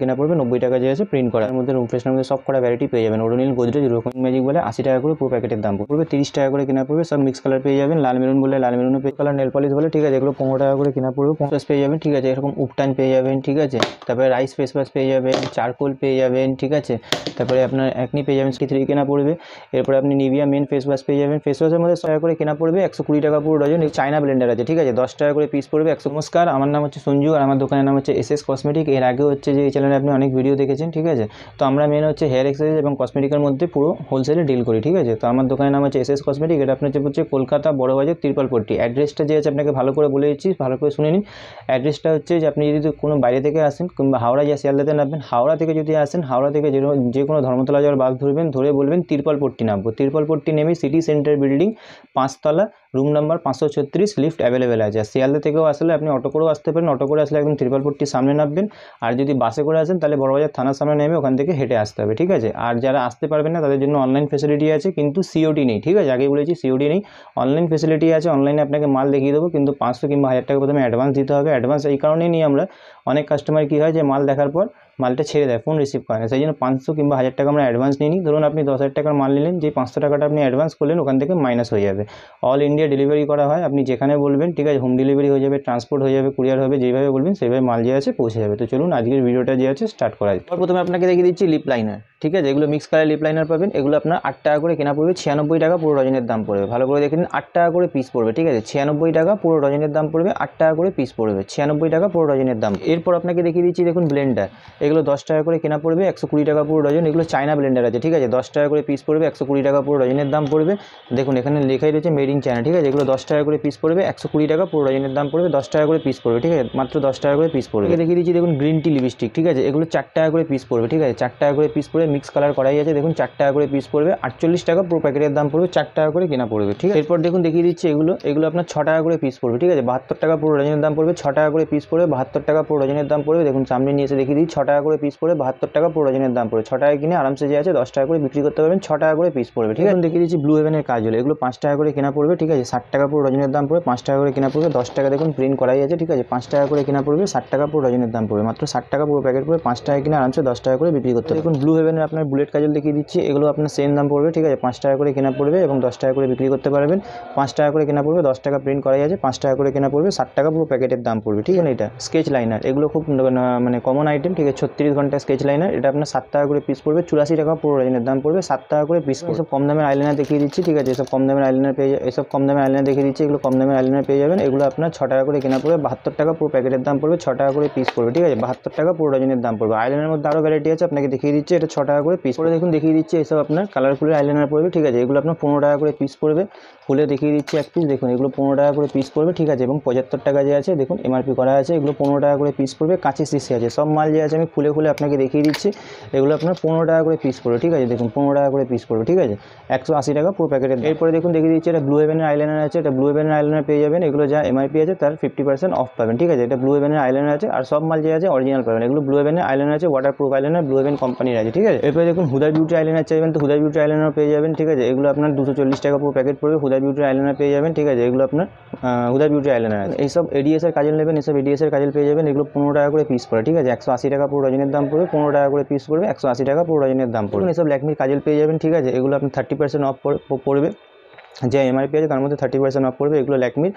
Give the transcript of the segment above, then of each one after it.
কেনা পড়বে, 90 টাকা যে আছে প্রিন্ট করার মধ্যে রুম ফ্রেশনার মধ্যে সব কটা ভ্যারাইটি পেয়ে যাবেন। ওডোনিল, গোদরেজ, রকমিং ম্যাজিক বলে 80 টাকা করে পুরো প্যাকেটের দাম পড়বে। 30 টাকা করে কেনা পড়বে, সব মিক্স কালার পেয়ে যাবেন। লাল মেরুন বলে লাল মেরুনও পেয়ে, কালার নেল পলিশ বলে, ঠিক আছে, এগুলো 15 টাকা করে কেনা পড়বে। 50 পেয়ে যাবেন, ঠিক আছে। এরকম উপটান পেয়ে যাবেন, ঠিক আছে। তারপরে রাইস ফেস ওয়াশ পেয়ে যাবেন, চারকোল পেয়ে যাবেন, ঠিক আছে। তারপরে আপনার অ্যাকনি পেয়ে যাবেন, 3 কেনা পড়বে। এরপরে আপনি নিভিয়া মেন ফেস ওয়াশ পেয়ে যাবেন। ফেস ওয়াশের মধ্যে 100 টাকা করে কেনা পড়বে, 120 টাকা পুরো ডজন। চায়না ব্লেন্ডার আছে, ঠিক আছে, 10 টাকা করে পিস পড়বে 100। নমস্কার, আমার নাম হচ্ছে সঞ্জু আর আমার দোকানের নাম হচ্ছে এসএস কসমেটিক। এর আগে হচ্ছে যে এই চ্যানেলে আপনি অনেক ভিডিও দেখেছেন, ঠিক আছে। তো আমরা মেন হচ্ছে হেয়ার এক্সারসাইজ এবং কসমেটিকের মধ্যে পুরো হোলসেলে ডিল করি, ঠিক আছে। তো আমার দোকানের নাম হচ্ছে এসএস কসমেটিক। এটা আপনার হচ্ছে কলকাতা বড়বাজার তিরপালপট্টি। অ্যাড্রেসটা যে আছে আপনাকে ভালো করে বলে দিচ্ছি, ভালো করে শুনে নিন। অ্যাড্রেসটা হচ্ছে যে আপনি যদি কোনো বাইরে থেকে আসেন কিংবা হাওড়া যা শিয়ালদাতে নামবেন, হাওড়া থেকে যদি আসেন, হাওড়া থেকে যে কোনো ধর্মতলা যাওয়ার বাস ধরবেন, ধরে বলবেন তিরপালপট্টি নামবো। তিরপালপট্টি নেমে সিটি সেন্টার বিল্ডিং 5 তলা, রুম নাম্বার 536, লিফট অ্যাভেলেবেল আছে। আর শিয়ালদা থেকেও আসলে আপনি অটো করেও আসতে পারেন। অটো করে আসলে একদম তিরপালপট্টির সামনে নামবেন। আর যদি বাসে করে আসেন তাহলে বড়বাজার থানার সামনে নেমে ওখান থেকে হেঁটে আসতে হবে, ঠিক আছে। আর যারা আসতে পারবেন না তাদের জন্য অনলাইন ফেসিলিটি আছে, কিন্তু সিওডি নেই, ঠিক আছে। আগে বলেছি সিওডি নেই, অনলাইন ফেসিলিটি আছে। অনলাইনে আপনাকে মাল দেখিয়ে দেবো, কিন্তু 500 কিংবা 1000 টাকা প্রথমে অ্যাডভান্স দিতে হবে। অ্যাডভান্স এই কারণেই নিই আমরা, অনেক কাস্টমার কী হয় যে মাল দেখার পর মালটা ছেড়ে দেয়, ফোন রিসিভ করে না, সেই জন্য 500 কিংবা 1000 টাকা আমরা অ্যাডভান্স নিই। ধরুন আপনি 10,000 টাকার মাল নিলেন, যে 500 টাকাটা আপনি অ্যাডভান্স করলেন ওখান থেকে মাইনাস হয়ে যাবে। অল ইন্ডিয়া ডেলিভারি করা হয়, আপনি যেখানে বলবেন, ঠিক আছে, হোম ডেলিভারি হয়ে যাবে, ট্রান্সপোর্ট হয়ে যাবে, কুরিয়ার হবে, যেভাবে বলবেন সেইভাবে মাল যে আছে পৌঁছে যাবে। তো চলুন আজকের ভিডিওটা যে আছে স্টার্ট করা যায়। প্রথমে আপনাকে দেখিয়ে দিচ্ছি লিপ লাইনার, ঠিক আছে। এগুলো মিক্স কালার লিপ লাইনার পাবেন। এগুলো আপনার 8 টাকা করে কেনা পড়বে, 96 টাকা পুরো ডজনের দাম পড়বে। ভালো করে দেখে নিন, 8 টাকা করে পিস পড়বে, ঠিক আছে। 96 টাকা পুরো ডজনের দাম পড়বে, 8 টাকা করে পিস পড়বে, 96 টাকা পুরো ডজনের দাম। এরপর আপনাকে দেখিয়ে দিচ্ছি, দেখুন ব্লেন্ডার। এগুলো 10 টাকা করে কেনা পড়বে, 120 টাকা পুরো ডজন। এগুলো চায়না ব্লেন্ডার আছে, ঠিক আছে, 10 টাকা করে পিস পড়বে, 120 টাকা পুরো ডজনের দাম পড়বে। দেখুন এখানে লেখাই রয়েছে মেড ইন চায়না, ঠিক আছে। এগুলো 10 টাকা করে পিস পড়বে, 120 টাকা পুরো ডজনের দাম পড়বে, 10 টাকা করে পিস পড়বে, ঠিক আছে, মাত্র 10 টাকা করে পিস পড়বে। দেখিয়ে দিচ্ছি, দেখুন গ্রিন টি লিপস্টিক, ঠিক আছে। এগুলো 4 টাকা করে পিস পড়বে, ঠিক আছে, 4 টাকা করে পিস পড়বে, মিক্স কালার করাই আছে। দেখুন 4 টাকা করে পিস পড়বে, 48 টাকা পুরো প্যাকেটের দাম পড়বে, 4 টাকা করে কেনা পড়বে, ঠিক আছে। এরপর দেখুন দেখিয়ে দিচ্ছি, এগুলো আপনার 6 টাকা করে পিস পড়বে, ঠিক আছে, 72 টাকা পুরো ডজনের দাম পড়বে, 6 টাকা করে পিস পড়বে, 72 টাকা পুরো ডজনের দাম পড়বে। দেখুন সামনে নিয়ে এসে দেখিয়ে দিচ্ছি, 6 টাকা করে পিস পড়বে, 72 টাকা পুরো ডজনের দাম পড়বে। 6 টাকা কিনে আরামসে যে আছে 10 টাকা করে বিক্রি করতে পারবেন, 6 টাকা করে পিস পড়বে, ঠিক আছে। দেখিয়ে দিচ্ছি ব্লু হেভেনের কাজল, এগুলো 5 টাকা করে কেনা পড়বে, ঠিক আছে, 60 টাকা পুরো ডজনের দাম পড়বে, 5 টাকা করে কেনা পড়বে, 10 টাকা দেখুন প্রিন্ট করাই আছে, ঠিক আছে, 5 টাকা করে কেনা পড়বে, 60 টাকা পুরো ডজনের দাম পড়বে, মাত্র 60 টাকা পুরো প্যাকেট পড়বে, 5 টাকা কিনে আরামসে 10 টাকা করে বিক্রি করতে। দেখুন ব্লু হেভেনের আপনার বুলেট কাজল দেখিয়ে দিচ্ছি, এগুলো আপনার সেম দাম পড়বে, ঠিক আছে, 5 টাকা করে কেনা পড়বে এবং 10 টাকা করে বিক্রি করতে পারবেন। 5 টাকা করে কেনা পড়বে, 10 টাকা প্রিন্ট করাই আছে, 5 টাকা করে কেনা পড়বে, 60 টাকা পুরো প্যাকেটের দাম পড়বে, ঠিক আছে। এটা স্কেচ লাইনার, এগুলো খুব মানে কমন আইটেম, ঠিক আছে, 36 ঘন্টা স্কেচ লাইনার। এটা আপনার 7 টাকা করে পিস পড়বে, 84 টাকা পুরো ডজনের দাম পড়বে, 7 টাকা করে পিস। সব কম দামের আইলাইনার দেখিয়ে দিচ্ছি, ঠিক আছে, এসব কম দামের আইলাইনার এসব কম দামের আইলাইনার দেখিয়ে দিচ্ছি, এগুলো কম দামের আইলাইনার পেয়ে যাবেন। এগুলো আপনার 6 টাকা করে কেনা পড়বে, 72 টাকা পুরো প্যাকেটের দাম পড়বে, 6 টাকা করে পিস পড়বে, ঠিক আছে, 72 টাকা পুরো ডজনের দাম পড়বে। আইলাইনারের মধ্যে আরও ভ্যারাইটি আছে, আপনাকে দেখিয়ে দিচ্ছি, এটা 6 টাকা করে পিস পড়ে। দেখুন দেখিয়ে দিচ্ছি, এসব আপনার কালারফুলের আইলাইনার পড়বে, ঠিক আছে, এগুলো আপনার 15 টাকা করে পিস পড়বে। খুলে দেখিয়ে দিচ্ছি এক পিস, দেখুন এগুলো 15 টাকা করে পিস পড়বে, ঠিক আছে, এবং 75 টাকা যে আছে দেখুন এমআরপি করা আছে। এগুলো 15 টাকা করে পিস পড়বে, কাঁচের শিশি আছে, সব মাল যে আছে আমি খুলে আপনাকে দেখিয়ে দিচ্ছি। এগুলো আপনার 15 টাকা করে পিস পড়বে, ঠিক আছে, দেখুন 15 টাকা করে পিস পড়বে, ঠিক আছে, 180 টাকা পুরো প্যাকেটের। এরপরে দেখুন দেখিয়ে দিচ্ছি, এটা ব্লু হেভেনের আইলাইনার আছে, এটা ব্লু হেভেনের আইলাইনার পেয়ে যাবেন। এগুলো যা এমআরপি আছে তার 50% অফ পাবেন, ঠিক আছে, এটা ব্লু হেভেনের আইলাইনার আছে। আর সব মাল যে আছে অরিজিনাল পাবেন। এগুলো ব্লু হেভেনের আইলাইনার আছে, ওয়াটারপ্রুফ আইলাইনার, ব্লু হেভেন কোম্পানির আছে, ঠিক আছে। এরপরে দেখুন হুদা বিউটি আইলাইনার চাইবেন তো হুদা বিউটি আইলাইনার পেয়ে যাবেন, ঠিক আছে, এগুলো আপনার 240 টাকা পুরো প্যাকেট পড়বে, হুদা বিউটি আইলাইনার পেয়ে যাবেন, ঠিক আছে, এগুলো আপনার হুদা বিউটি আইলাইনার আছে। এইসব এডিএসের কাজল নেবেন, এইসব এডিএসের কাজল পেয়ে যাবেন, এগুলো 15 টাকা করে পিস পড়ে, ঠিক আছে, 180 টাকা পুরো ডজনের দাম পড়বে, 15 টাকা করে পিস পড়বে, 180 টাকা পুরো ডজনের দাম পড়বে। এইসব ল্যাকমির কাজল পেয়ে যাবেন, ঠিক আছে, এগুলো আপনার 30% অফ পড়বে, যে এমআরপি আছে তার মধ্যে 30% অফ পড়বে। এগুলো ল্যাকমির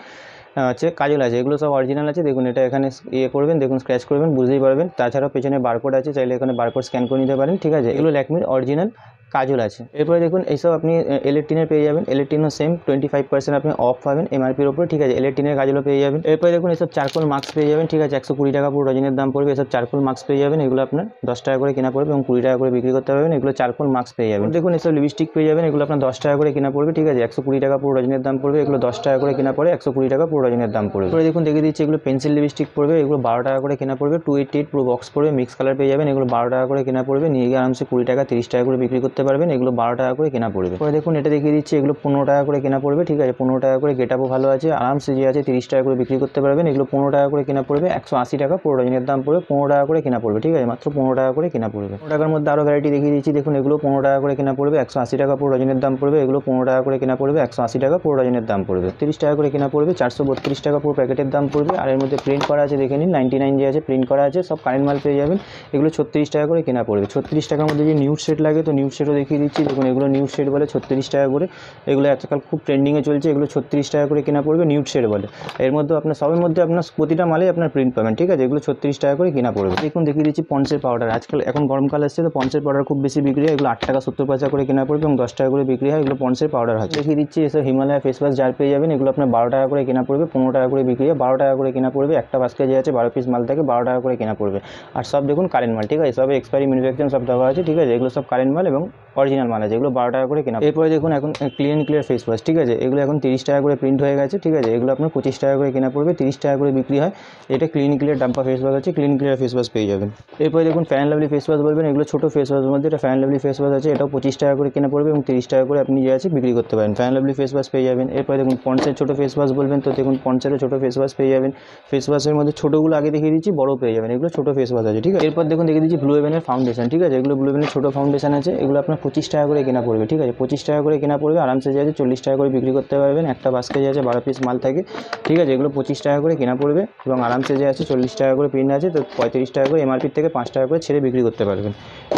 আছে কাজল আছে, এগুলো সব অরিজিনাল আছে। দেখুন এটা এখানে করবেন, দেখুন স্ক্র্যাচ করবেন, বুঝতেই পারবেন। তাছাড়াও পেছনে বারকোড আছে, চাইলে এখানে বারকোড স্ক্যান করে নিতে পারেন, ঠিক আছে। এগুলো ল্যাকমির অরিজিনাল কাজল আছে। এরপরে দেখুন এইসব আপনি এলেকট্রিনের পেয়ে যাবেন, এলেকট্রিনও সেম 25% আপনি অফ পাবেন এমআরপির ওপরে, ঠিক আছে, এলেকট্রিনের কাজলও পেয়ে যাবেন। এরপরে দেখুন এইসব চারকোল মাস্ক পেয়ে যাবেন, ঠিক আছে, 120 টাকা পুরো ডজনের দাম পড়বে। এসব চারকোল মাস্ক পেয়ে যাবেন, এগুলো আপনার 10 টাকা করে কেনা পড়বে এবং 20 টাকা করে বিক্রি করতে পারবেন। এগুলো চারকোল মাস্ক পেয়ে যাবেন। দেখুন এসব লিপস্টিক পেয়ে যাবেন, এগুলো আপনার 10 টাকা করে কেনা পড়বে, ঠিক আছে, 120 টাকা পুরো ডজনের দাম পড়বে। এগুলো 10 টাকা করে কেনা পড়ে, 120 টাকা পুরো ডজনের দাম পড়বে। এরপরে দেখুন দেখিয়ে দিচ্ছি, এগুলো পেন্সিল লিপস্টিক পড়বে, এগুলো 12 টাকা করে কেনা পড়বে, 288 পুরো বক্স পড়বে, মিক্স কালার পেয়ে যাবেন। এগুলো 12 টাকা করে কেনা পড়বে, নিয়ে গিয়ে আরামসে 20 টাকা 30 টাকা করে বিক্রি করতে করতে পারবেন, এগুলো 12 টাকা করে কেনা পড়বে। পরে দেখুন এটা দেখিয়ে দিচ্ছি, এগুলো 15 টাকা করে কেনা পড়বে, ঠিক আছে 15 টাকা করে, গেট আপও ভালো আছে, আরামসে যে আছে 30 টাকা করে বিক্রি করতে পারবেন। এগুলো 15 টাকা করে কেনা পড়বে, 180 টাকা পুরো ডজনের দাম পড়বে, 15 টাকা করে কেনা পড়বে, ঠিক আছে মাত্র 15 টাকা করে কেনা পড়বে। 15 টাকার মধ্যে আরও ভ্যারাইটি দেখিয়ে দিচ্ছি, দেখুন এগুলো 15 টাকা করে কেনা পড়বে, 180 টাকা পুরো ডজনের দাম পড়বে, এগুলো 15 টাকা করে কেনা পড়বে, 180 টাকা পুরো ডজনের দাম পড়বে। 30 টাকা করে কেনা পড়বে, 432 টাকা পুরো প্যাকেটের দাম পড়বে। আর এর মধ্যে প্রিন্ট করা আছে, দেখে নিন 99 যে আছে প্রিন্ট করা আছে, সব কারেন্ট মাল পেয়ে যাবেন। এগুলো 36 টাকা করে কেনা পড়বে। 36 টাকার মধ্যে যে নিউড সেট লাগে, তো নিউড সেটও দেখিয়ে দিচ্ছি, দেখুন এগুলো নিউড সেট বলে 36 টাকা করে, এগুলো আজকাল খুব ট্রেন্ডিংয়ে চলছে, এগুলো 36 টাকা করে কেনা পড়বে, নিউড সেট বলে। এর মধ্যে আপনার সবের মধ্যে আপনার প্রতিটা মালেই আপনার প্রিন্ট পাবেন, ঠিক আছে এগুলো 36 টাকা করে কেনা পড়বে। দেখুন দেখিয়ে দিচ্ছি পন্সের পাউডার, আজকাল এখন গরমকাল আসছে, তো পন্সের পাউডার খুব বেশি বিক্রি হয়, এগুলো 8 টাকা 70 পয়সা করে কেনা পড়বে এবং 10 টাকা করে বিক্রি হয়, এগুলো পন্সের পাউডার হয়। দেখিয়ে দিচ্ছি এসব হিমালয়া ফেস ওয়াশ জার পেয়ে যাবেন, এগুলো আপনার 12 টাকা করে কেনা পড়বে, 15 টাকা করে বিক্রি হয়, 12 টাকা করে কেনা পড়বে। একটা বাস্কে যে আছে 12 পিস মাল থাকে, 12 টাকা করে কেনা পড়বে। আর সব দেখুন কারেন্ট মাল, ঠিক আছে সব এক্সপায়ারি ম্যানুফ্যাকচার সব দেওয়া আছে, ঠিক আছে এগুলো সব কারেন্ট মাল এবং অরিজিনাল মাল আছে, এগুলো 12 টাকা করে কেনা। এরপরে দেখুন এখন ক্লিয়ার ফেস ওয়াশ, ঠিক আছে এগুলো এখন 30 টাকা করে প্রিন্ট হয়ে গেছে, ঠিক আছে এগুলো আপনার 25 টাকা করে কেনা পড়বে, 30 টাকা করে বিক্রি হয়। এটা ক্লিয়ার ডাম্পা ফেস ওয়াশ আছে, ক্লিয়ার ফেস ওয়াশ পেয়ে যাবেন। এরপরে দেখুন ফ্যান লাভলি ফেস ওয়াশ বলবেন, এগুলো ছোটো ফেস ওয়াশের মধ্যে এটা ফ্যান লাভলি ফেস ওয়াশ আছে, এটাও 25 টাকা করে কেনা পড়বে এবং 30 টাকা করে আপনি যে আছে বিক্রি করতে পারেন, ফ্যান লাভলি ফেস ওয়াশ পেয়ে যাবেন। এরপরে দেখুন পন্সের ছোটো ফেস ওয়াশ বলবেন, তো দেখুন পন্সেরও ছোটো ফেস ওয়াশ পেয়ে যাবেন। ফেস ওয়াশের মধ্যে ছোটোগুলো আগে দেখিয়ে দিচ্ছি, বড় পেয়ে যাবেন, এগুলো ছোটো ফেস ওয়াশ আছে, ঠিক আছে। এরপর দেখুন দেখিয়ে দিচ্ছি ব্লু হেভেনের ফাউন্ডেশন, ঠিক আছে এগুলো ব্লু হেভেনের ছোটো ফাউন্ডেশন আছে, এগুলো আপনার 25 টাকা করে কেনা পড়বে, ঠিক আছে 25 টাকা করে কেনা পড়বে, আরামসে যে আছে 40 টাকা করে বিক্রি করতে পারবেন। একটা বাস্কে যে আছে 12 পিস মাল থাকে, ঠিক আছে এগুলো 25 টাকা করে কেনা পড়বে এবং আরামসে যে আছে 40 টাকা করে প্রিন্ট আছে, তো 35 টাকা করে এমআরপির থেকে 5 টাকা করে ছেড়ে বিক্রি করতে পারবেন।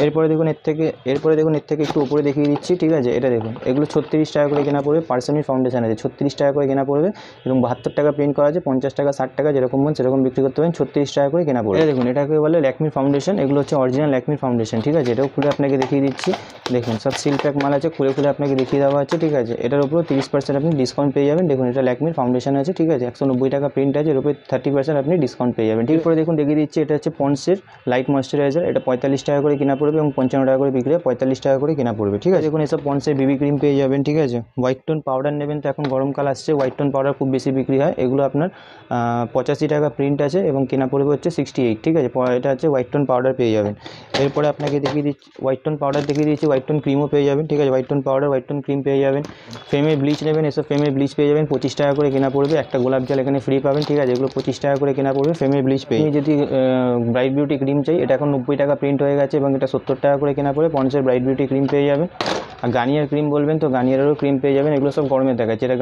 এরপরে দেখুন এর থেকে একটু উপরে দেখিয়ে দিচ্ছি, ঠিক আছে এটা দেখুন এগুলো 36 টাকা করে কেনা পড়বে, পার্সোনিক ফাউন্ডেশন আছে 36 টাকা করে কেনা পড়বে এবং 72 টাকা প্রিন্ট করা আছে, 50 টাকা 60 টাকা যেরকম মন সেরকম বিক্রি করতে পারেন, 36 টাকা করে কেনা পড়বে। দেখুন এটাকে বলে ল্যাকমির ফাউন্ডেশন, এগুলো হচ্ছে অরিজিনাল ল্যাকমির ফাউন্ডেশন, ঠিক আছে এটাও খুলে আপনাকে দেখিয়ে দিচ্ছি, দেখুন সব সিল প্যাক মাল আছে, খুলে আপনাকে দেখিয়ে দেওয়া আছে, ঠিক আছে এটার উপর 30% আপনি ডিসকাউন্ট পেয়ে যাবেন। দেখুন এটা ল্যাকমির ফাউন্ডেশন আছে, ঠিক আছে 190 টাকা প্রিন্ট আছে, এর উপরে 30% আপনি ডিসকাউন্ট পেয়ে যাবেন। ঠিক করে দেখুন দেখিয়ে দিচ্ছি, এটা হচ্ছে পন্সের লাইট ময়েশ্চারাইজার, এটা 45 টাকা করে কেনা পড়বে এবং 55 টাকা করে বিক্রি হয়, 45 টাকা করে কেনা পড়বে, ঠিক আছে। দেখুন এসব পন্সের বিবি ক্রিম পেয়ে যাবেন, ঠিক আছে। হোয়াইট টোন পাউডার নেবেন, তো এখন গরমকাল আসছে, হোয়াইট টোন পাউডার খুব বেশি বিক্রি হয়, এগুলো আপনার 85 টাকা প্রিন্ট আছে এবং কেনা পড়বে হচ্ছে 68, ঠিক আছে এটা হচ্ছে হোয়াইট টোন পাউডার পেয়ে যাবেন। এরপরে আপনাকে দেখিয়ে দিচ্ছি হোয়াইট টোন পাউডার দেখিয়ে দিচ্ছি, হোয়াইট টোন ক্রিমও পেয়ে যাবেন, ঠিক আছে white tone powder white tone cream পেয়ে যাবেন। ফেমের ব্লিচ নেবেন, এসব ফেমের ব্লিচ পেয়ে যাবেন, 25 টাকা করে কেনা পড়বে, একটা গোলাপ জল এখানে ফ্রি পাবেন, ঠিক আছে এগুলো 25 টাকা করে কেনা পড়বে, ফেমের ব্লিচ পেয়ে। যদি ব্রাইট বিউটি ক্রিম চাই, এটা এখন 90 টাকা প্রিন্ট হয়ে গেছে এবং এটা 70 টাকা করে কেনা পড়ে, পন্সের ব্রাইট বিউটি ক্রিম পেয়ে যাবেন। আর গার্নিয়ার ক্রিম বলবেন তো গার্নিয়ারেরও ক্রিম পেয়ে যাবেন, এগুলো সব গরমে দেখাচ্ছে, এটা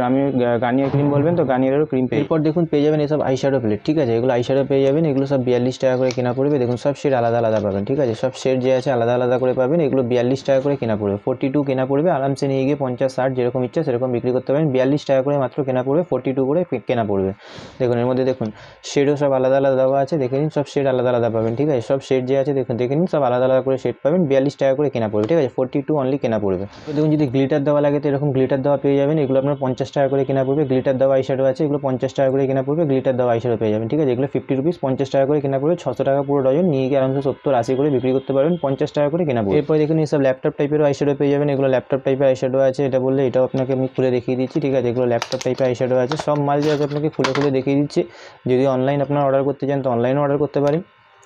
গার্নিয়ার ক্রিম বলবেন তো গার্নিয়ারেরও ক্রিম পেয়ে। এরপর দেখুন পেয়ে যাবেন এসব আইশ্যাডো প্লেট, ঠিক আছে এগুলো আইশ্যাডো পেয়ে যাবেন, এগুলো সব 42 টাকা করে কেনা পড়বে, দেখুন সব শেড আলাদা আলাদা পাবেন, ঠিক আছে সব শেড যে আছে আলাদা আলাদা করে পাবেন, এগুলো 42 টাকা করে কেনা পড়বে, 42 কেনা পড়বে, আরামসে নিয়ে গিয়ে 50-60 যেরকম ইচ্ছা সেরকম বিক্রি করতে পারেন, 42 টাকা করে মাত্র কেনা পড়বে, 42 করে কেনা পড়বে। দেখুন এর মধ্যে দেখুন শেডও সব আলাদা আলাদা দেওয়া আছে, দেখে নিন সব শেড আলাদা আলাদা পাবেন, ঠিক আছে সব শেড যে আছে দেখে নিন সব আলাদা আলাদা করে শেড পাবেন, 42 টাকা করে কেনা পড়বে, ঠিক আছে 42 অনলি কেনা পড়বে। দেখুন যদি গ্লিটার দেওয়া লাগে তো এরকম গ্লিটার দেওয়া পেয়ে যাবেন, এগুলো আপনার 50 টাকা করে কেনা পড়বে, গ্লিটার দেওয়া আইশ্যাডো আছে, এগুলো 50 টাকা করে কেনা পড়বে, গ্লিটার দেওয়া আইশ্যাডো পেয়ে যাবেন, ঠিক আছে এগুলো 50 রুপিস, 50 টাকা করে কেনা পড়বে, 600 টাকা পুরো ডজন, নিয়ে গিয়ে আরামসে 70-80 করে বিক্রি করতে পারবেন, 50 টাকা করে কেনা পড়বে। এরপর দেখুন এইসব ল্যাপটপ টাইপের আইশ্যাডো পেয়ে যাবেন, এগুলো ল্যাপটপ টাইপের আইশ্যাডো আছে, এটা বললে এটাও আপনাকে আমি খুলে দেখিয়ে দিচ্ছি, ঠিক আছে এগুলো ল্যাপটপ টাইপের আইশ্যাডো আছে, সব মাল যে আছে আপনাকে খুলে দেখিয়ে দিচ্ছি। যদি অনলাইন আপনারা অর্ডার করতে চান তো অনলাইনেও অর্ডার করতে পারেন।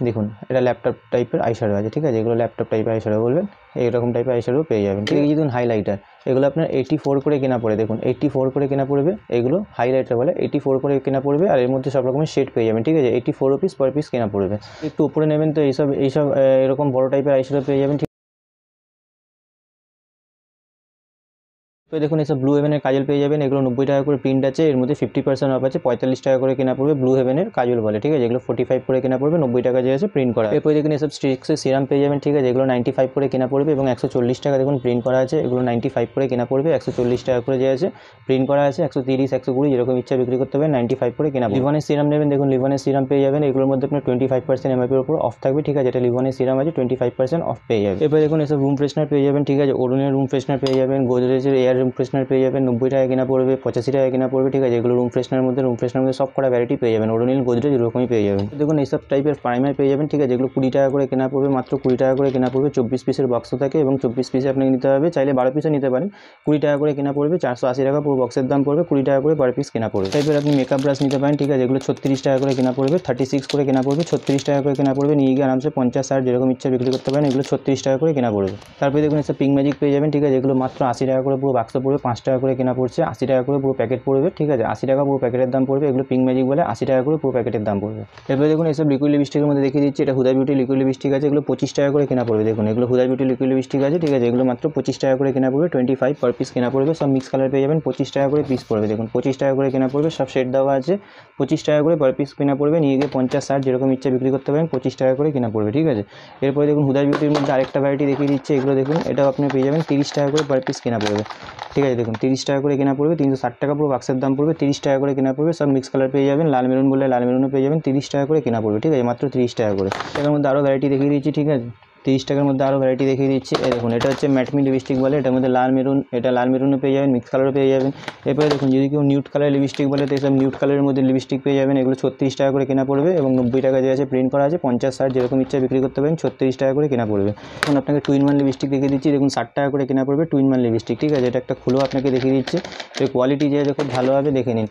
দেখুন এটা ল্যাপটপ টাইপের আইশ্যাডো আছে, ঠিক আছে এগুলো ল্যাপটপ টাইপের আইশ্যাডো বলবেন, এইরকম টাইপের আইশ্যাডো পেয়ে যাবেন, ঠিক আছে। দেখুন হাইলাইটার, এগুলো আপনার 84 করে কেনা পড়ে, দেখুন 84 করে কেনা পড়বে, এগুলো হাইলাইটার বলে 84 করে কেনা পড়বে, আর এর মধ্যে সব রকমের শেড পেয়ে যাবেন, ঠিক আছে 84 রুপিস পার পিস কেনা পড়বে। একটু উপরে নেবেন তো এইসব এরকম বড় টাইপের আইশ্যাডো পেয়ে যাবেন। তো দেখুন এসব ব্লু হেভেনের কাজল পেয়ে যাবেন, এগুলো 90 টাকা করে প্রিন্ট আছে, এর মধ্যে 50% অফ আছে, 45 টাকা করে কেনা পড়বে, ব্লু হেভেনের কাজল বলে, ঠিক আছে এগুলো 45 করে কেনা পড়বে, 90 টাকা যে আছে প্রিন্ট করা। এরপরে দেখুন এসব স্ট্রিক্সের সিরাম পেয়ে যাবেন, ঠিক আছে এগুলো 95 করে কেনা পড়বে এবং 140 টাকা দেখুন প্রিন্ট করা আছে, এগুলো 95 করে কেনা পড়বে, 140 টাকা করে যে আছে প্রিন্ট করা আছে, 130 120 যেরকম ইচ্ছা বিক্রি করতে হবে, 95 করে কেনা পড়বে। লিভনের সিরাম নেবেন, দেখুন লিভনের সিরাম পেয়ে যাবেন, এগুলোর মধ্যে আপনার 25% এমআরপির উপর অফ থাকবে, ঠিক আছে এটা লিভনের সিরাম আছে, 25% অফ পেয়ে যাবে। এরপরে দেখুন এসব রুম ফ্রেশনার পেয়ে যাবেন, ঠিক আছে ওডোনিল রুম ফ্রেশনার পেয়ে যাবেন, গোদরেজের এয়ার হিমালয়ের রুম ফ্রেশনার পেয়ে যাবেন 90 টাকা কেনা পড়বে, 85 টাকা কেনা পড়বে, ঠিক আছে। এগুলো রুম ফ্রেশনার মধ্যে সব কটা ভ্যারাইটি পেয়ে যাবেন, ওডোনিল গোদরেজ এরকমই পেয়ে যাবেন। দেখুন এইসব টাইপের প্রাইমার পেয়ে যাবেন, ঠিক আছে। এগুলো 20 টাকা করে কেনা পড়বে, মাত্র 20 টাকা করে কেনা পড়বে। 24 পিসের বক্স থাকে এবং 24 পিসে আপনাকে নিতে হবে, চাইলে 12 পিসও নিতে পারেন। 20 টাকা করে কেনা পড়বে, 480 টাকা পুরো বক্সের দাম পড়বে, 20 টাকা করে পার পিস কেনা পড়বে। টাইপের আপনি মেকআপ ব্রাশ নিতে পারেন, ঠিক আছে। এগুলো 36 টাকা করে কেনা পড়বে, 36 করে কেনা পড়বে, 36 টাকা করে কেনা পড়বে। নিয়ে গিয়ে আরামসে 50-60 যেরকম ইচ্ছা বিক্রি করতে পারেন। এগুলো 36 টাকা করে কেনা পড়বে। তারপরে দেখুন এসব পিঙ্ক ম্যাজিক পেয়ে যাবেন, ঠিক আছে। এগুলো মাত্র 80 টাকা করে পুরো বাক্স পড়বে, 5 টাকা করে কেনা পড়ছে, 80 টাকা করে পুরো প্যাকেট পড়বে, ঠিক আছে। 80 টাকা পুরো প্যাকেটের দাম পড়বে। এগুলো পিঙ্ক ম্যাজিক বলে, 80 টাকা করে পুরো প্যাকেটের দাম পড়বে। এরপরে দেখুন এইসব লিকুইড লিপস্টিকের মধ্যে দেখিয়ে দিচ্ছি, এটা হুদা বিউটি লিকুইড লিপস্টিক আছে। এগুলো 25 টাকা করে কেনা পড়বে। দেখুন এগুলো হুদা বিউটি লিকুইড লিপস্টিক আছে, ঠিক আছে। এগুলো মাত্র 25 টাকা করে কেনা পড়বে, 25 পার পিস কেনা পড়বে। সব মিক্স কালার পেয়ে যাবেন, 25 টাকা করে পিস পড়বে। দেখুন 25 টাকা করে কেনা পড়বে, সব সেট দেওয়া আছে, 25 টাকা করে পার পিস কেনা পড়বে। নিয়ে গিয়ে 50-60 যেরকম ইচ্ছা বিক্রি করতে পারেন, 25 টাকা করে কেনা পড়বে, ঠিক আছে। এরপরে দেখুন হুদা বিউটির মধ্যে আরেকটা ভ্যারাইটি দেখিয়ে দিচ্ছে, এগুলো দেখুন এটাও আপনি পেয়ে যাবেন 30 টাকা করে পার পিস কেনা পড়বে, ঠিক আছে। দেখুন 30 টাকা করে কেনা পড়বে, 360 টাকা পুরো বাক্সের দাম পড়বে, 30 টাকা করে কেনা পড়বে। সব মিক্স কালার পেয়ে যাবেন, লাল মেরুন বলে লাল মেরুনও পেয়ে যাবেন, 30 টাকা করে কেনা পড়বে, ঠিক আছে। মাত্র 30 টাকা করে। এর মধ্যে আরও ভ্যারাইটি দেখিয়ে দিচ্ছি, ঠিক আছে। 30 টাকার মধ্যে আরও ভ্যারাইটি দেখিয়ে দিচ্ছি। এই দেখুন এটা হচ্ছে ম্যাটমি লিপস্টিক বলে, এটার মধ্যে লাল মেরুন, এটা লাল মেরুনও পেয়ে যাবেন, মিক্স কালারও পেয়ে যাবেন। এরপরে দেখুন যদি কেউ নিউড কালার লিপস্টিক বলে, তো এইসব নিউড কালারের মধ্যে লিপস্টিক পেয়ে যাবেন। এগুলো 36 টাকা করে কেনা পড়বে এবং 90 টাকা যে আছে প্রিন্ট করা আছে, 50-60 যেরকম ইচ্ছা বিক্রি করতে পারেন, 36 টাকা করে কেনা পড়বে। এখন আপনাকে টু ইন ওয়ান লিপস্টিক দেখিয়ে দিচ্ছি, দেখুন 60 টাকা করে কেনা পড়বে টু ইন ওয়ান লিপস্টিক, ঠিক আছে। এটা একটা খুলেও আপনাকে দেখিয়ে দিচ্ছে, এর কোয়ালিটি যে খুব ভালো হবে, দেখে নিন।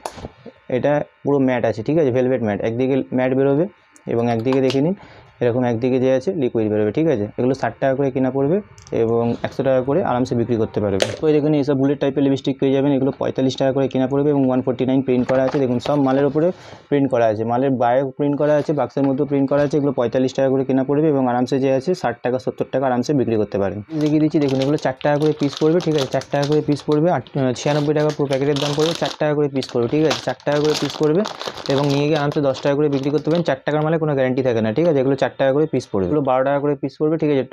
এটা পুরো ম্যাট আছে, ঠিক আছে, ভেলভেট ম্যাট, একদিকে ম্যাট বেরোবে এবং একদিকে দেখে নিন এরকম একদিকে যে আছে লিকুইড বেরোবে, ঠিক আছে। এগুলো 60 টাকা করে কেনা পড়বে এবং 100 টাকা করে আরামসে বিক্রি করতে পারবে। তো দেখুন এইসব বুলেট টাইপের লিপস্টিক পেয়ে যাবেন, এগুলো 45 টাকা করে কেনা পড়বে এবং 149 প্রিন্ট করা আছে। দেখুন সব মালের উপরে প্রিন্ট করা আছে, মালের গায়েও প্রিন্ট করা আছে, বাক্সের মধ্যেও প্রিন্ট করা আছে। এগুলো 45 টাকা করে কেনা পড়বে এবং আরামসে যে আছে 60 টাকা 70 টাকা আরামসে বিক্রি করতে পারেন। দেখিয়ে দিচ্ছি, দেখুন এগুলো 4 টাকা করে পিস পড়বে, ঠিক আছে। 4 টাকা করে পিস পড়বে, 96 টাকা পুরো প্যাকেটের দাম পড়বে, 4 টাকা করে পিস পড়বে, ঠিক আছে। 4 টাকা করে পিস পড়বে এবং নিয়ে গিয়ে আরামসে 10 টাকা করে বিক্রি করতে পারেন। 4 টাকার মালে কোনো গ্যারান্টি থাকে না, ঠিক আছে। এগুলো 4 টাকা করে পিস পড়বে, এগুলো 12 টাকা করে পিস পড়বে, ঠিক আছে।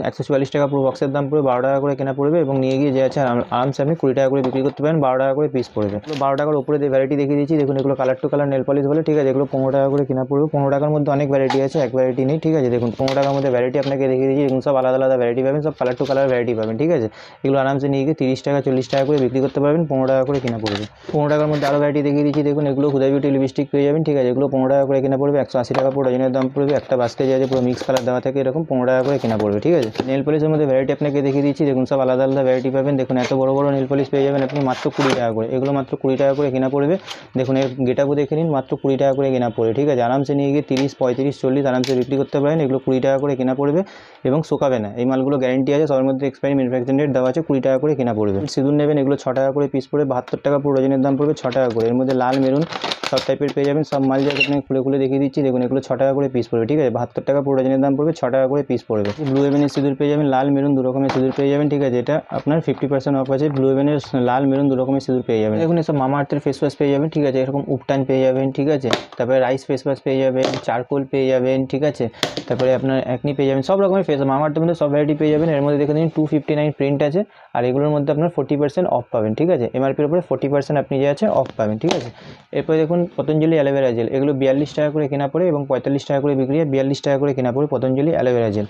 144 টাকা পুরো বক্সের দাম পড়বে, 12 টাকা করে কেনা পড়বে এবং নিয়ে গিয়ে যে আছে আরামসে আপনি 20 টাকা করে বিক্রি করতে পারেন, 12 টাকা করে পিস পড়বে। 12 টাকার উপরে যে ভ্যারাইটি দেখিয়ে দিচ্ছি, দেখুন এগুলো colour to colour nail polish বলে, ঠিক আছে। এগুলো 15 টাকা করে কেনা পড়বে, 15 টাকার মধ্যে অনেক ভ্যারাইটি আছে, এক ভ্যারাইটি নেই, ঠিক আছে। দেখুন 15 টাকার মধ্যে ভ্যারাইটি আপনাকে দেখিয়ে দিচ্ছি, দেখুন সব আলাদা আলাদা ভ্যারাইটি পাবেন, সব কালার টু কালার ভ্যারাইটি পাবেন, ঠিক আছে। এগুলো আরামসে নিয়ে গিয়ে 30 টাকা 40 টাকা করে বিক্রি করতে পারবেন, 15 টাকা করে কেনা পড়বে। 15 টাকার মধ্যে আরও ভ্যারাইটি দেখিয়ে দিচ্ছি, দেখুন এগুলো হুদা বিউটি লিপস্টিক পেয়ে যাবেন, ঠিক আছে। এগুলো 15 টাকা করে কেনা পড়বে, 180 টাকা পুরো ডজনের দাম পড়বে। একটা বাস্কে যে আছে পুরো মিক্স কালার দেওয়া থাকে, এরকম 15 টাকা করে কেনা পড়বে, ঠিক আছে। নেল পলিশের মধ্যে ভ্যারাইটি আপনাকে দেখিয়ে দিচ্ছি, দেখুন সব আলাদা আলাদা ভ্যারাইটি পাবেন। দেখুন এত বড় বড় নেল পলিশ পেয়ে যাবেন আপনি মাত্র 20 টাকা করে, এগুলো মাত্র 20 টাকা করে কেনা পড়বে। দেখুন এর গেটআপও দেখে নিন, মাত্র 20 টাকা করে কেনা পড়বে, ঠিক আছে। আরামসে নিয়ে গিয়ে 30, 35, 40 আরামসে বিক্রি করতে পারেন। এগুলো 20 টাকা করে কেনা পড়বে এবং শোকাবে না, এই মালগুলো গ্যারেন্টি আছে, সবার মধ্যে এক্সপায়ারি ম্যানুফ্যাকচারিং ডেট দেওয়া আছে, 20 টাকা করে কেনা পড়বে। সিঁদুর নেবেন, এগুলো 6 টাকা করে পিস পড়বে, 72 টাকা পুরো ডজনের দাম পড়বে, 6 টাকা করে। এর মধ্যে লাল মেরুন সব টাইপের পেয়ে যাবেন, সব মাল যাকে আপনাকে খুলে খুলে দেখিয়ে দিচ্ছি। দেখুন এগুলো 6 টাকা করে পিস পড়বে, ঠিক আছে। 72 টাকা পুরো ডজনের দাম পড়বে, 6 টাকা করে পিস পড়বে। ব্লু হেভেনের সিঁদুর পেয়ে যাবেন, লাল মেরুন দু রকমের সিঁদুর পেয়ে যাবেন, ঠিক আছে। এটা আপনার 50% অফ আছে, ব্লু হেভেনের লাল মেরুন দু রকমের সিঁদুর পেয়ে যাবেন। দেখুন এসব মামা আর্থের ফেস ওয়াশ পেয়ে যাবেন, ঠিক আছে। এরকম উপটান পেয়ে যাবেন, ঠিক আছে। তারপরে রাইস ফেস ওয়াশ পেয়ে যাবেন, চারকোল পেয়ে যাবেন, ঠিক আছে। তারপরে আপনার অ্যাকনি পেয়ে যাবেন, সব রকমের ফেস মামা আর্থের মধ্যে সব ভ্যারাইটি পেয়ে যাবেন। এর মধ্যে দেখে নিন 259 প্রিন্ট আছে, আর এগুলোর মধ্যে আপনার 40% অফ পাবেন, ঠিক আছে। এমআরপির উপরে 40% আপনি যে আছে অফ পাবেন, ঠিক আছে। এরপরে দেখুন পতঞ্জলি অ্যালোভেরা জেল, এগুলো 42 টাকা করে কেনা পড়ে এবং 45 টাকা করে বিক্রি হয়, 42 টাকা করে কেনা পড়ে পতঞ্জলি অ্যালোভেরা জেল।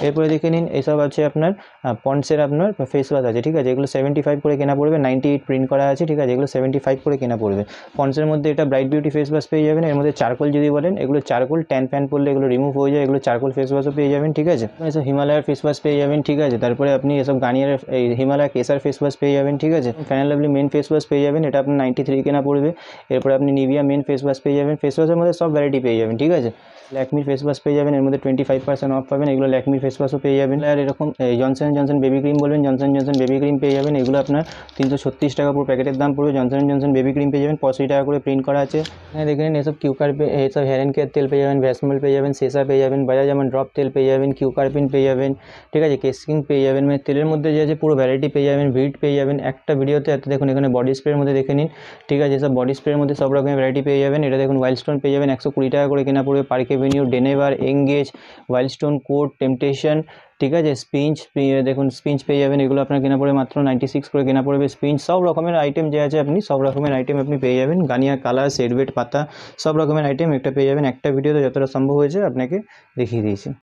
এরপরে দেখে নিন এইসব আছে আপনার পন্ডসের আপনার ফেস ওয়াশ আছে, ঠিক আছে। এগুলো 75 করে কেনা পড়বে, 98 প্রিন্ট করা আছে, ঠিক আছে। এগুলো 75 করে কেনা পড়বে। পন্ডসের মধ্যে এটা ব্রাইট বিউটি ফেস ওয়াশ পেয়ে যাবেন। এর মধ্যে চারকোল যদি বলেন, এগুলো চারকোল ট্যান ফ্যান পড়লে এগুলো রিমুভ হয়ে যায়, এগুলো চারকোল ফেস ওয়াশও পেয়ে যাবেন, ঠিক আছে। এসব হিমালয়ের ফেস ওয়াশ পেয়ে যাবেন, ঠিক আছে। তারপরে আপনি এসব গার্নিয়ারের এই হিমালয় কেসার ফেস ওয়াশ পেয়ে যাবেন, ঠিক আছে। Fair and Lovely men face wash পেয়ে যাবেন, এটা আপনার 93 কেনা পড়বে। এরপরে আপনি নিভিয়া মেন ফেস ওয়াশ পেয়ে যাবেন, ফেস ওয়াশের মধ্যে সব ভ্যারাইটি পেয়ে যাবেন, ঠিক আছে। ল্যাকমির ফেস ওয়াশ পেয়ে যাবেন, এর মধ্যে 25% অফ পাবেন, এগুলো ল্যাকমির ফেস ওয়াশও পেয়ে যাবেন। আর এরকম জনসন জনসন বেবি ক্রিম বলবেন, জনসন জনসন বেবি ক্রিম পেয়ে যাবেন, এগুলো আপনার 336 টাকা পুরো প্যাকেটের দাম পড়বে। জনসন জনসন বেবি ক্রিম পেয়ে যাবেন, 85 টাকা করে প্রিন্ট করা আছে। হ্যাঁ দেখে নিন এসব কিউকার্পিন, এইসব হেয়ার অ্যান্ড কেয়ার তেল পেয়ে যাবেন, ভ্যাসমল পেয়ে যাবেন, সেসা পেয়ে যাবেন, বাজাজ আমন্ড ড্রপ তেল পেয়ে যাবেন, কিউকার্পিন পেয়ে যাবেন, ঠিক আছে। কেসকিং পেয়ে যাবেন, মানে তেলের মধ্যে যে আছে পুরো ভ্যারাইটি পেয়ে যাবেন, ভিট পেয়ে যাবেন একটা ভিডিওতে। এত দেখুন এখানে বডি স্প্রের মধ্যে দেখে নিন, ঠিক আছে। সব বডি স্প্রের মধ্যে সব রকমের ভ্যারাইটি পেয়ে যাবেন। এটা দেখুন ওয়াইল্ডস্টোন পেয়ে যাবেন, 120 টাকা করে কেনা পড়বে। Park Avenue, Denver, Engage, Wildstone, Code, Temptation, ঠিক আছে। স্পিঞ্চ দেখুন স্পিঞ্চ পেয়ে যাবেন, এগুলো আপনার কেনা পড়বে মাত্র 96 করে কেনা পড়বে। স্পিঞ্চ সব রকমের আইটেম যে আছে আপনি সব রকমের আইটেম আপনি পেয়ে যাবেন। গানিয়া কালার, সেডওয়েট, পাতা সব রকমের আইটেম একটা পেয়ে যাবেন। একটা ভিডিওতে যতটা সম্ভব হয়েছে আপনাকে দেখিয়ে দিয়েছি।